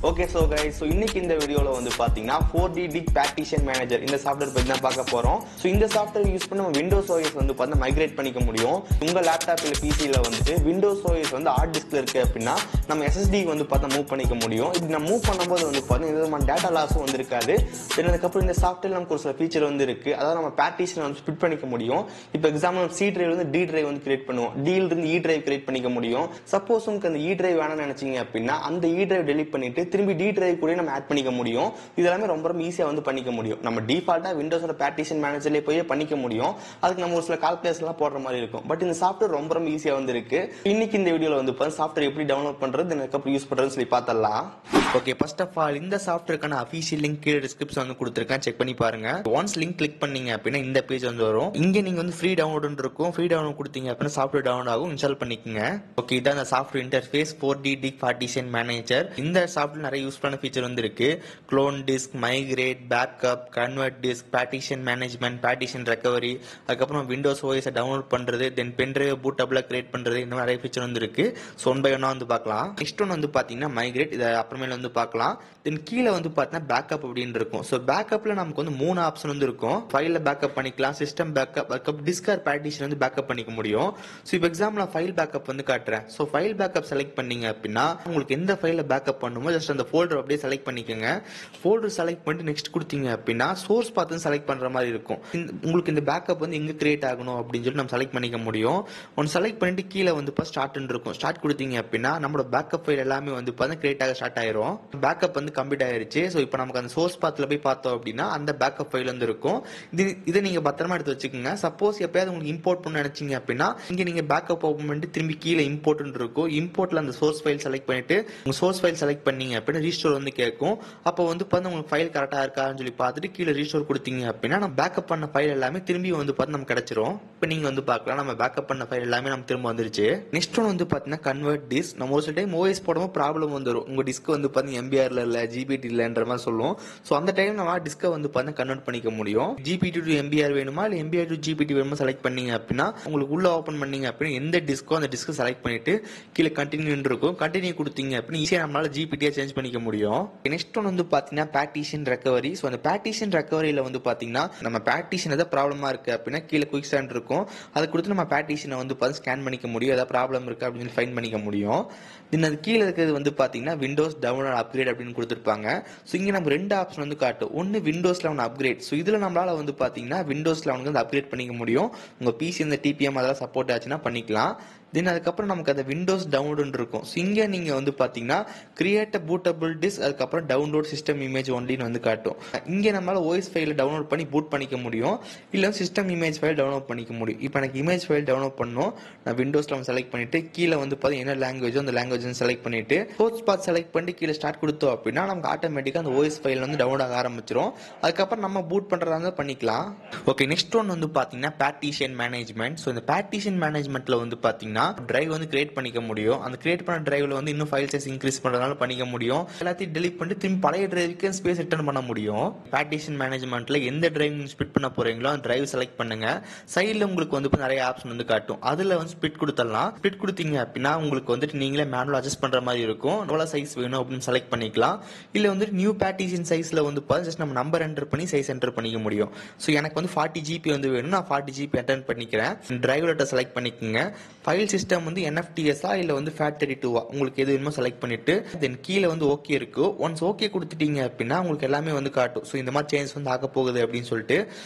Okay, so guys, இன்னைக்கு இந்த வீடியோல வந்து பாத்தீங்கன்னா 4D Dig Partition Manager இந்த சாஃப்ட்வேர் பத்தி தான் பார்க்க போறோம். சோ இந்த சாஃப்ட்வேர் யூஸ் பண்ணி நம்ம Windows OS வந்து பார்த்தா மைக்ரேட் பண்ணிக்க முடியும். உங்க லேப்டாப் இல்ல PCல வந்துட்டு Windows OS வந்து ஹார்ட் டிஸ்க்ல இருக்கு அப்படினா நம்ம SSD வந்து பார்த்தா மூவ் பண்ணிக்க முடியும். இது நம்ம மூவ் பண்ணும்போது வந்து பார்த்தா இந்த மாதிரி டேட்டா லாஸும் வந்திருக்காது. அதுக்கு அப்புறம் இந்த சாஃப்ட்வேர்ல நமக்கு ஒரு சில ஃபீச்சர் வந்து இருக்கு. அதாவது நம்ம பார்ட்டிஷன் வந்து ஸ்ப்ளிட் பண்ணிக்க முடியும். இப்போ எக்ஸாம்பிள் C டிரைவ்ல இருந்து D டிரைவ் வந்து கிரியேட் பண்ணுவோம். D ல இருந்து E டிரைவ் கிரியேட் பண்ணிக்க முடியும். சப்போஸ் உங்களுக்கு அந்த E டிரைவ் வேணும்னு நினைச்சீங்க அப்படினா அந்த E டிரைவ் டெலீட் பண்ணிட்டு திரும்பி D டிரைவ் கூட நம்ம ஆட் பண்ணிக்க முடியும். இதெல்லாம் ரொம்ப ஈஸியா வந்து பண்ணிக்க முடியும். நம்ம டிஃபால்ட்டா விண்டோஸோட பார்ட்டிஷன் மேனேஜர்லயே போய் பண்ணிக்க முடியும். அதுக்கு நம்ம ஒரு சில கால்குலேஷன் எல்லாம் போடுற மாதிரி இருக்கும். பட் இந்த சாஃப்ட்வேர் ரொம்ப ஈஸியா வந்து இருக்கு. இன்னைக்கு இந்த வீடியோல வந்து சாஃப்ட்வேர் எப்படி டவுன்லோட் பண்றது அதுக்கு அப்புறம் யூஸ் பண்றதுன்னு சொல்லி பார்த்தலாம். ஓகே, ஃபர்ஸ்ட் ஆஃப் ஆல் இந்த சாஃப்ட்வேர்க்கான அஃபிஷியல் லிங்க் கீழ டிஸ்கிரிப்ஷன் வந்து கொடுத்திருக்கேன், செக் பண்ணி பாருங்க. ஒன்ஸ் லிங்க் கிளிக் பண்ணீங்க அப்படின்னா இந்த பேஜ் வந்து வரும். இங்க நீங்க வந்து ஃப்ரீ டவுன்லோட் இருக்கும். ஃப்ரீ டவுன்லோட் கொடுத்தீங்க அப்படின்னா சாஃப்ட்வேர் டவுன்லோட் ஆகும். இன்ஸ்டால் பண்ணிக்கங்க. ஓகே, இதான் அந்த software interface 4D Dig Partition Manager. இந்த சாஃப்ட்வேர் நிறைய யூஸ் பண்ண ஃபீச்சர் வந்து இருக்கு. Clone disk, migrate, backup, convert disk, partition management, partition recovery, அதுக்கப்புறம் விண்டோஸ் ஓஎஸ் டவுன்லோட் பண்றது, தென் பென் டிரைவ் பூட்டபிளா கிரியேட் பண்றது, இந்த மாதிரி நிறைய ஃபீச்சர் வந்து இருக்கு. ஸோ ஒன் பை ஒன்னா வந்து பார்க்கலாம். நெக்ஸ்ட் ஒன் வந்து பாத்தீங்கன்னா மைக்ரேட், இதை அப்புறமேல வந்து பார்க்கலாம். தென் கீழே வந்து பார்த்தீங்கன்னா பேக்கப் அப்படின்னு இருக்கும். ஸோ பேக்கப்ல நமக்கு வந்து 3 ஆப்ஷன் வந்து இருக்கும். ஃபைல பேக்கப் பண்ணிக்கலாம், சிஸ்டம் பேக்கப், அதுக்கப்புறம் டிஸ்க் ஆர் பார்ட்டிஷன் வந்து பேக்கப் பண்ணிக்க முடியும். ஸோ இப்போ எக்ஸாம்பிள் நான் ஃபைல் பேக்கப் வந்து காட்டுறேன். ஸோ ஃபைல் பேக்கப் செலக்ட் பண்ணீங்க அப்படின்னா உங்களுக்கு எந்த ஃபைல பேக்கப் பண்ணுமோ ஜஸ்ட் அந்த ஃபோல்டர் அப்படியே செலக்ட் பண்ணிக்கோங்க. ஃபோல்டர் செலக்ட் பண்ணிட்டு நெக்ஸ்ட் கொடுத்தீங்க அப்படின்னா சோர்ஸ் பார்த்து செலக்ட் பண்ற மாதிரி இருக்கும். உங்களுக்கு இந்த பேக்கப் வந்து எங்க கிரியேட் ஆகணும் அப்படின்னு சொல்லி நம்ம செலக்ட் பண்ணிக்க முடியும். ஒன்று செலக்ட் பண்ணிட்டு கீழே வந்து ஸ்டார்ட் இருக்கும். ஸ்டார்ட் கொடுத்தீங்க அப்படின்னா நம்மளோட பேக்கப் ஃபைல் எல்லாமே வந்து கிரியேட் ஆக ஸ்டார்ட் ஆயிரும். பேக்கப் வந்து கம்ப்ளீட் ஆயிருச்சு. ஸோ இப்போ நமக்கு அந்த சோர்ஸ் பாத்துல போய் பார்த்தோம் அப்படின்னா அந்த பேக்கப் ஃபைல் வந்து இருக்கும். இதை நீங்க பத்திரமா எடுத்து வச்சுக்கோங்க. சப்போஸ் எப்பயாவது உங்களுக்கு இம்போர்ட் பண்ண நினைச்சீங்க அப்படின்னா இங்க நீங்க பேக்கப் ஓபன் பண்ணிட்டு திரும்பி கீழே இம்போர்ட் இருக்கும். இம்போர்ட்ல அந்த சோர்ஸ் ஃபைல் செலக்ட் பண்ணிட்டு உங்க சோர்ஸ் ஃபைல் செலக்ட் பண்ணீங்க அப்படின்னா ரீஸ்டோர் வந்து கேட்கும். அப்போ வந்து உங்களுக்கு ஃபைல் கரெக்டா இருக்கான்னு சொல்லி பார்த்துட்டு கீழே ரீஸ்டோர் கொடுத்தீங்க அப்படின்னா நம்ம பேக்கப் பண்ண ஃபைல் எல்லாமே திரும்பி வந்து நமக்கு கிடைச்சிரும். இப்போ நீங்க வந்து பார்க்கலாம் நம்ம பேக்கப் பண்ண ஃபைல் எல்லாமே நமக்கு திரும்ப வந்துருச்சு. நெக்ஸ்ட் ஒன் வந்து பாத்தீங்கன்னா கன்வெர்ட் டிஸ்க். நம்ம ஒரு சில டைம் ஓஎஸ் போடும்போது ப்ராப்ளம் வந்துடும். உங்க டிஸ்க் வந்து பாத்தீங்கன்னா எம்பிஆர்ல இல்ல ஜிபிடி இல்லன்ற மாதிரி சொல்லுவோம். ஸோ அந்த டைம் நம்ம டிஸ்கை வந்து பாத்தீங்கன்னா கன்வெர்ட் பண்ணிக்க முடியும். ஜிபிடி டு எம்பிஆர் வேணுமா இல்ல எம்பிஆர் டு ஜிபிடி வேணுமா செலக்ட் பண்ணீங்க அப்படின்னா உங்களுக்கு உள்ள ஓபன் பண்ணீங்க அப்படின்னா எந்த டிஸ்கோ அந்த டிஸ்க் செலக்ட் பண்ணிட்டு கீழே கண்டினியூ இருக்கும். கண்டினியூ கொடுத்தீங்க அப்படின்னா ஈஸியா நம்மளால ஜிபிடியா சேஞ்ச் பண்ணிக்க முடியும். நெக்ஸ்ட் ஒன் வந்து பாத்தீங்கன்னா பார்ட்டிஷன் ரெக்கவரி. ஸோ அந்த பார்ட்டிஷன் ரெக்கவரியில வந்து பாத்தீங்கன்னா நம்ம பார்ட்டிஷன் ஏதாவது ப்ராப்ளமா இருக்கு அப்படின்னா கீழே குயிக் ஸ்கேன் இருக்கும். அதை கொடுத்து நம்ம பார்ட்டிஷனை வந்து ஸ்கேன் பண்ணிக்க முடியும். ஏதாவது ப்ராப்ளம் இருக்கு அப்படின்னு ஃபைண்ட் பண்ணிக்க முடியும். அது கீழே இருக்கிறது வந்து பாத்தீங்கன்னா விண்டோஸ் டவுன்லோட் அப்கிரேட் அப்படின்னு கொடுத்துருப்பாங்க. ஸோ இங்க நம்ம 2 ஆப்ஷன் வந்து காட்டும். ஒன்னு விண்டோஸ் 11 அப்கிரேட். ஸோ இதுல நம்மளால வந்து பாத்தீங்கன்னா விண்டோஸ் 11 வந்து அப்கிரேட் பண்ணிக்க முடியும். உங்க பிசி இந்த டிபிஎம் அதெல்லாம் சப்போர்ட் ஆச்சுன்னா பண்ணிக்கலாம். தென் அதுக்கப்புறம் நமக்கு அந்த விண்டோஸ் டவுன்லோட் இருக்கும். ஸோ இங்க நீங்க வந்து பாத்தீங்கன்னா கிரியேட் பூட்டபிள் டிஸ்க், அதுக்கப்புறம் டவுன்லோட் சிஸ்டம் இமேஜ் ஒன்லின்னு வந்து காட்டும். இங்க நம்மளால ஓஎஸ் ஃபைல டவுன்லோட் பண்ணி பூட் பண்ணிக்க முடியும். இல்ல சிஸ்டம் இமேஜ் ஃபைல் டவுன்லோட் பண்ணிக்க முடியும். இப்போ எனக்கு இமேஜ் ஃபைல் டவுன்லோட் பண்ணணும். நான் விண்டோஸ்ல செலக்ட் பண்ணிட்டு கீழே வந்து என்ன லாங்குவேஜோ அந்த லாங்குவேஜ் செலக்ட் பண்ணிட்டு சோர்ஸ் பாத் செலக்ட் பண்ணி கீழே ஸ்டார்ட் கொடுத்தோம் அப்படின்னா நமக்கு ஆட்டோமேட்டிக்கா அந்த ஓஎஸ் ஃபைல் வந்து டவுன்லோட் ஆக ஆரம்பிச்சிடும். அதுக்கப்புறம் நம்ம பூட் பண்றதா பண்ணிக்கலாம். ஓகே, நெக்ஸ்ட் ஒன் வந்து பாத்தீங்கன்னா பார்ட்டிஷன் மேனேஜ்மெண்ட். ஸோ இந்த பார்ட்டிஷன் மேனேஜ்மெண்ட்ல வந்து பாத்தீங்கன்னா டிரைவ் வந்து கிரியேட் பண்ணிக்க முடியும். அந்த கிரியேட் பண்ண டிரைவ்ல வந்து இன்னும் ஃபைல் சைஸ் இன்க்ரீஸ் பண்றதுனால பண்ணிக்க முடியும். எல்லாத்தையும் டெலீட் பண்ணிட்டு திரும்பி பழைய டிரைவுக்கு ஸ்பேஸ் ரிட்டர்ன் பண்ண முடியும். பார்ட்டிஷன் மேனேஜ்மெண்ட்ல எந்த டிரைவ் ஸ்பிட் பண்ண போறீங்களோ அந்த டிரைவ் செலக்ட் பண்ணுங்க. சைடுல உங்களுக்கு வந்து நிறைய ஆப்ஷன் வந்து காட்டும். அதுல வந்து ஸ்பிட் கொடுத்துடலாம். ஸ்பிட் கொடுத்தீங்க அப்படின்னா உங்களுக்கு வந்துட்டு நீங்களே மேனுவல் அட்ஜஸ்ட் பண்ற மாதிரி இருக்கும். எவ்வளவு சைஸ் வேணும் அப்படின்னு செலக்ட் பண்ணிக்கலாம். இல்ல வந்து நியூ பார்ட்டிஷன் சைஸ்ல வந்து ஜஸ்ட் நம்ம நம்பர் என்டர் பண்ணி சைஸ் என்டர் பண்ணிக்க முடியும். ஸோ எனக்கு வந்து 40 GB வந்து வேணும். நான் 40 GB என்டர் பண்ணிக்கிறேன். டிரைவ் லெட்டர் செலக்ட் பண்ணிக்கோங்க. ஃபைல் சிஸ்டம் வந்து NFTS-ஆ இல்ல வந்து FAT32-ஆ உங்களுக்கு எது வேணுமோ செலக்ட் பண்ணிட்டு தென் கீழே வந்து ஓகே இருக்கு. ஒன்ஸ் ஓகே கொடுத்துட்டீங்க அப்படின்னா உங்களுக்கு எல்லாமே வந்து காட்டும். ஸோ இந்த மாதிரி சேஞ்ச் வந்து ஆக போகுது அப்படின்னு சொல்லிட்டு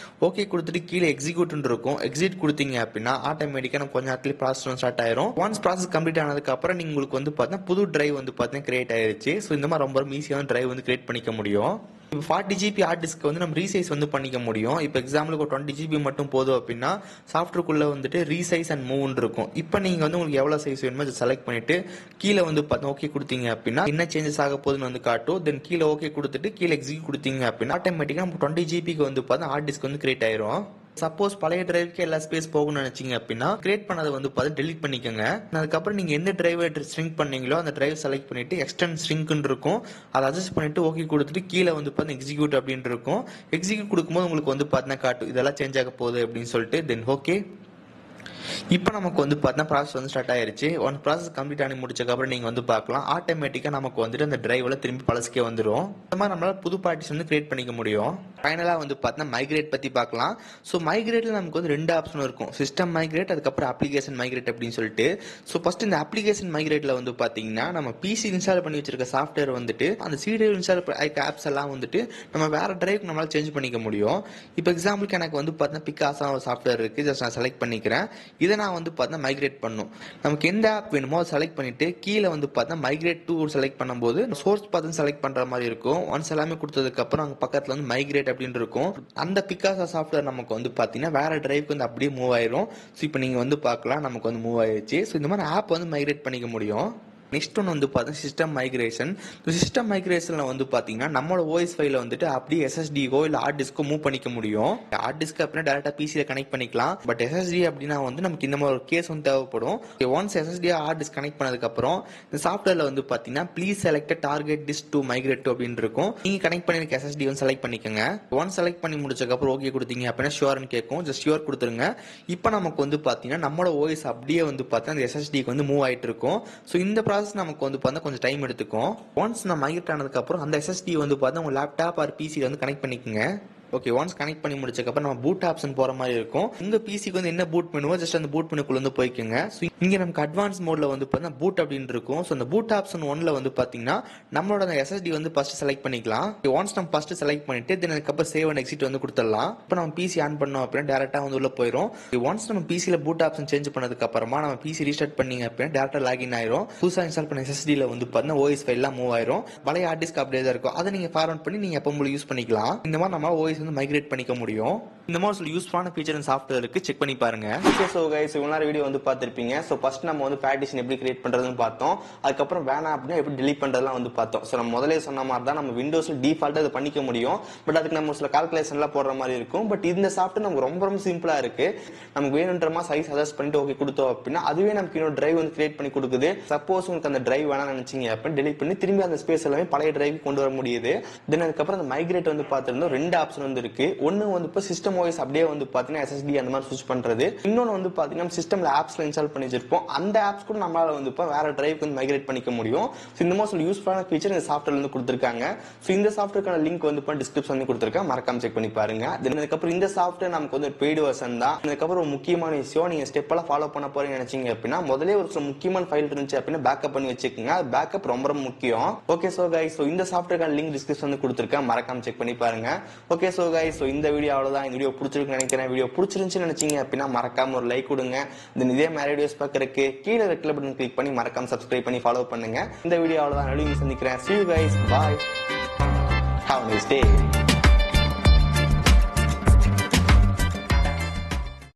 ஓகே கொடுத்துட்டு கீழே எக்ஸிக்யூட் இருக்கும். எக்ஸிட் கொடுத்தீங்க அப்படின்னா ஆட்டோமேட்டிக்கா நம்ம கொஞ்ச நேரத்துல ப்ராசஸ் ஸ்டார்ட் ஆயிரும். ஒன்ஸ் ப்ராசஸ் கம்ப்ளீட் ஆனதுக்கு அப்புறம் நீங்க உங்களுக்கு வந்து பார்த்தீங்கன்னா புது டிரைவ் வந்து பார்த்தீங்கன்னா கிரியேட் ஆயிருச்சு. ஸோ இந்த மாதிரி ரொம்ப ஈஸியான டிரைவ் வந்து கிரியேட் பண்ணிக்க முடியும். இப்போ 40 GB ஹார்ட் டிஸ்க் வந்து நம்ம ரீசைஸ் வந்து பண்ணிக்க முடியும். இப்போ எக்ஸாம்பிளுக்கு 20 GB மட்டும் போதும் அப்படின்னா சாஃப்ட்வேர்க்குள்ள வந்துட்டு ரீசைஸ் அண்ட் மூவ் இருக்கும். இப்போ நீங்க வந்து உங்களுக்கு எவ்வளவு சைஸ் வேணுமோ அதை செலக்ட் பண்ணிட்டு கீழே வந்து ஓகே கொடுத்தீங்க அப்படின்னா என்ன சேஞ்சஸ் ஆக போகுதுன்னு வந்து காட்டும். தென் கீழே ஓகே கொடுத்துட்டு கீழே எக்ஸிக்யூட் கொடுத்தீங்க அப்படின்னா ஆட்டோமேட்டிக்கா நம்ம 20 GB வந்து ஹார்ட் டிஸ்க் வந்து கிரியேட் ஆயிரும். சப்போஸ் பழைய டிரைவுக்கு எல்லா ஸ்பேஸ் போகணும்னு நினைச்சீங்க அப்படின்னா கிரியேட் பண்ணதை வந்து டெலிட் பண்ணிக்கோங்க. அதுக்கப்புறம் நீங்க எந்த டிரைவை ஸ்ட்ரிங்க் பண்ணீங்களோ அந்த டிரைவ் செலக்ட் பண்ணிட்டு எக்ஸ்டெண்ட் ஸ்ட்ரிங்க்னு இருக்கும். அதை அட்ஜஸ்ட் பண்ணிட்டு ஓகே கொடுத்துட்டு கீழே வந்து எக்ஸிக்யூட் அப்படின்னு இருக்கும். எக்ஸிக்யூட் கொடுக்கும்போது உங்களுக்கு வந்து காட்டும் இதெல்லாம் சேஞ்ச் ஆக போகுது அப்படின்னு சொல்லிட்டு தென் ஓகே இப்போ நமக்கு வந்து பார்த்தா ப்ராசஸ் வந்து ஸ்டார்ட் ஆயிருச்சு. ஒன் ப்ராசஸ் கம்ப்ளீட் ஆகி முடிச்சக்கப்புறம் நீங்கள் வந்து பார்க்கலாம் ஆட்டோமேட்டிக்காக நமக்கு வந்துட்டு அந்த டிரைவில் திரும்பி பழசுக்கே வந்துடும். இந்த மாதிரி நம்மளால் புது பார்ட்டிஷன் வந்து கிரியேட் பண்ணிக்க முடியும். ஃபைனலாக வந்து பார்த்தா மைக்ரேட் பற்றி பார்க்கலாம். ஸோ மைக்ரேட்டில் நமக்கு வந்து 2 ஆப்ஷன் இருக்கும், சிஸ்டம் மைக்ரேட் அதுக்கப்புறம் அப்ளிகேஷன் மைக்ரேட் அப்படின்னு சொல்லிட்டு. ஸோ ஃபர்ஸ்ட் இந்த அப்ளிகேஷன் மைக்ரேட்டில் வந்து பார்த்தீங்கன்னா நம்ம பிசி இன்ஸ்டால் பண்ணி வச்சிருக்க சாஃப்ட்வேர் வந்துட்டு அந்த சிடி இன்ஸ்டால் ஆப்ஸ் எல்லாம் வந்துட்டு நம்ம வேற டிரைவ் நம்மளால் சேஞ்ச் பண்ணிக்க முடியும். இப்போ எக்ஸாம்பிளுக்கு எனக்கு வந்து பார்த்தீங்கன்னா பிகாசா சாஃப்ட்வேர் இருக்குது, ஜஸ்ட் நான் செலக்ட் பண்ணிக்கிறேன். இதை நான் வந்து பார்த்தா மைக்ரேட் பண்ணும். நமக்கு எந்த ஆப் வேணுமோ அதை செலக்ட் பண்ணிட்டு கீழே வந்து பார்த்தா மைக்ரேட் டு செலக்ட் பண்ணும்போது சோர்ஸ் பார்த்து செலக்ட் பண்ற மாதிரி இருக்கும். ஒன்ஸ் எல்லாமே கொடுத்ததுக்கு அப்புறம் அங்க பக்கத்துல வந்து மைக்ரேட் அப்படின்னு இருக்கும். அந்த பிகாசா சாஃப்ட்வேர் நமக்கு வந்து பாத்தீங்கன்னா வேற டிரைவ்க்கு வந்து அப்படியே மூவ் ஆயிரும். ஸோ இப்போ நீங்க வந்து பார்க்கலாம் நமக்கு வந்து மூவ் ஆயிருச்சு. ஸோ இந்த மாதிரி ஆப் வந்து மைக்ரேட் பண்ணிக்க முடியும். நெக்ஸ்ட் ஒன்று வந்து பார்த்தீங்கன்னா சிஸ்டம் மைக்ரேஷன். சிஸ்டம் மைக்ரேஷனில் வந்து பார்த்தீங்கன்னா நம்மளோட ஓஎஸ் ஃபைல வந்துட்டு அப்படியே எஸ்எஸ்டிக்கோ இல்லை ஹார்ட் டிஸ்க்கோ மூவ் பண்ணிக்க முடியும். ஹார்ட் டிஸ்க் அப்படின்னா டேரக்டாக பிசியில் கனெக்ட் பண்ணிக்கலாம். பட் எஸ்எஸ்டி அப்படின்னா வந்து நமக்கு இந்த மாதிரி ஒரு கேஸ் வந்து தேவைப்படும். Once SST hard disk connect பண்ணதுக்கப்புறம் இந்த சாஃப்ட்வேரில் வந்து பார்த்தீங்கன்னா please select target disk to migrate to அப்படின்னு இருக்கும். நீங்கள் கனெக்ட் பண்ணிருக்க எஸ்எஸ்டி வந்து செலக்ட் பண்ணிக்கோங்க. ஒன்ஸ் செலக்ட் பண்ணி முடிச்சதுக்கப்புறம் ஓகே கொடுத்தீங்க அப்படின்னா ஷுவர்னு கேட்கும். ஜஸ்ட் ஷுவர் கொடுத்துருங்க. இப்போ நமக்கு வந்து பார்த்தீங்கன்னா நம்மளோட ஓஎஸ் அப்படியே வந்து பார்த்தா அந்த எஸ்எஸ்டிக்கு வந்து மூவ் ஆகிட்டு இருக்கும். ஸோ இந்த ப்ராசஸ் நமக்கு வந்து பார்த்தா கொஞ்சம் டைம் எடுத்துக்கும். ஒன்ஸ் நான் மைக்ரேட் ஆனதுக்கு அப்புறம் அந்த எஸ்எஸ்டி வந்து பார்த்தா உங்க லேப்டாப் ஆர் பிசியில் வந்து கனெக்ட் பண்ணிக்கோங்க. ஓகே, ஒன்ஸ் கனெக்ட் பண்ணி முடிச்சக்கப்புறம் நம்ம பூட் ஆப்ஷன் போற மாதிரி இருக்கும். உங்க பிசிக்கு வந்து என்ன பூட் பண்ணுவோ ஜஸ்ட் அந்த பூட் மெனுக்குள்ள வந்து போய்க்குங்க. இங்க நமக்கு அட்வான்ஸ் மோட்ல வந்து பார்த்தீங்கன்னா பூட் அப்படின்னு இருக்கும். ஸோ அந்த பூட் ஆப்ஷன் 1ல வந்து பாத்தீங்கன்னா நம்மளோட அந்த எஸ்எஸ்டி வந்து ஃபர்ஸ்ட் செலக்ட் பண்ணிக்கலாம். ஒன்ஸ் நம்ம ஃபர்ஸ்ட் செலக்ட் பண்ணிட்டு தென் அதுக்கப்புறம் சேவ் அண்ட் எக்ஸிட் வந்து கொடுத்துடலாம். இப்போ நம்ம பிசி ஆன் பண்ணோம் அப்படின்னா டேரக்டா வந்து உள்ள போயிடும். ஒன்ஸ் நம்ம பிசில பூட் ஆப்ஷன் சேஞ்ச் பண்ணதுக்கு அப்புறமா நம்ம பிசி ரீஸ்டார்ட் பண்ணீங்க அப்படின்னா டேரக்டா லாகின் ஆயிரும். புதுசா இன்ஸ்டால் பண்ண எஸ்எஸ்டில வந்து பாத்தீங்கன்னா ஓஎஸ் ஃபைல் எல்லாம் மூவ் ஆயிரும். பழைய ஹார்ட் டிஸ்க் அப்படியே தான் இருக்கும். அதை நீங்க ஃபார்வர்ட் பண்ணி நீங்க எப்போ உங்களுக்கு யூஸ் பண்ணிக்கலாம். இந்த மாதிரி நம்ம ஓஎஸ் வந்து மைக்ரேட் பண்ணிக்க முடியும். இந்த மாதிரி சில யூஸ்ஃபுல்லான ஃபீச்சர் அண்ட் சாஃப்ட்வேர் இருக்கு, செக் பண்ணி பாருங்க. ஓகே, சோ गाइस இவ்வளவு நேரம் வீடியோ வந்து பார்த்திருப்பீங்க. சோ ஃபர்ஸ்ட் நம்ம வந்து பார்ட்டிஷன் எப்படி கிரியேட் பண்றதுன்னு பார்த்தோம். அதுக்கப்புறம் வேணாம் அப்படின்னா எப்படி delete பண்றதெல்லாம் வந்து பார்த்தோம். சோ நம்ம முதல்ல சொன்ன மாதிரி தான் நம்ம விண்டோஸ்ல டிஃபால்ட்டா இத பண்ணிக்க முடியும். பட் அதுக்கு நம்ம சில கால்குலேஷன்லாம் போடுற மாதிரி இருக்கும். பட் இந்த சாஃப்ட்வேர் நமக்கு ரொம்ப ரொம்ப சிம்பிளா இருக்கு. நமக்கு வேணும்ன்றமா சைஸ் அட்ஜஸ்ட் பண்ணிட்டு ஓகே கொடுத்தோம் அப்படின்னா அதுவே நமக்கு இன்னொரு டிரைவ் வந்து கிரியேட் பண்ணி கொடுக்குது. சப்போஸ் உங்களுக்கு அந்த டிரைவ் வேணாம்னு நினைச்சீங்க அப்படின்னா delete பண்ணி திரும்பி அந்த ஸ்பேஸ் எல்லாமே பழைய டிரைவ் கொண்டு வர முடியுது. தென் அதுக்கப்புறம் அந்த மைக்ரேட் வந்து பார்த்திருந்தோம். 2 ஆப்ஷன் வந்து இருக்கு. ஒன்னு வந்து இப்போ சிஸ்டம் ஓஎஸ் அப்படியே வந்து பாத்தீங்கன்னா எஸ்எஸ்டி அந்த மாதிரி ஸ்விட்ச் பண்றது. இன்னொன்னு வந்து பாத்தீங்கன்னா சிஸ்டம்ல ஆப்ஸ்ல இன்ஸ்டால் பண்ணி வச்சிருப்போம். அந்த ஆப்ஸ் கூட நம்மளால வந்து இப்போ வேற டிரைவ்க்கு வந்து மைக்ரேட் பண்ணிக்க முடியும். இந்த மாதிரி யூஸ்ஃபுல்லான ஃபீச்சர் இந்த சாஃப்ட்வேர்ல இருந்து கொடுத்திருக்காங்க. சோ இந்த சாஃப்ட்வேர்க்கான லிங்க் வந்து இப்போ டிஸ்கிரிப்ஷன்ல கொடுத்திருக்கேன், மறக்காம செக் பண்ணி பாருங்க. அதுக்கப்புறம் இந்த சாஃப்ட்வேர் நமக்கு வந்து ஒரு பெய்டு வெர்ஷன் தான். அதுக்கப்புறம் ஒரு முக்கியமான விஷயம், நீங்க ஸ்டெப் எல்லாம் ஃபாலோ பண்ண போறீங்க நினைச்சீங்க அப்படின்னா முதல்ல ஒரு சில முக்கியமான ஃபைல் இருந்துச்சு அப்படின்னா பேக்கப் பண்ணி வச்சுக்கோங்க. பேக்கப் ரொம்ப ரொம்ப முக்கியம். ஓகே சோ गाइस, சோ இந்த சாஃப்ட்வேர்க்கான லிங்க் டிஸ்கிரிப்ஷன்ல கொடுத்திருக்கேன், மறக்காம செக் பண்ணி பாருங்க. ஓகே சோ गाइस, சோ இந்த வீடியோ அவ்வளவுதான். இந்த வீடியோ பிடிச்சிருக்குன்னு நினைக்கிறேன். வீடியோ பிடிச்சிருந்துச்சுன்னு நினைச்சீங்க அப்படின்னா மறக்காம ஒரு லைக் கொடுங்க. இதே மாதிரி வீடியோஸ் பார்க்கறதுக்கு கீழே ரெட் கலர் பட்டன் கிளிக் பண்ணி மறக்காம சப்ஸ்கிரைப் பண்ணி ஃபாலோ பண்ணுங்க. இந்த வீடியோ அவ்வளவுதான். நடுவில் சந்திக்கிறேன். See you guys. Bye. Have a nice day.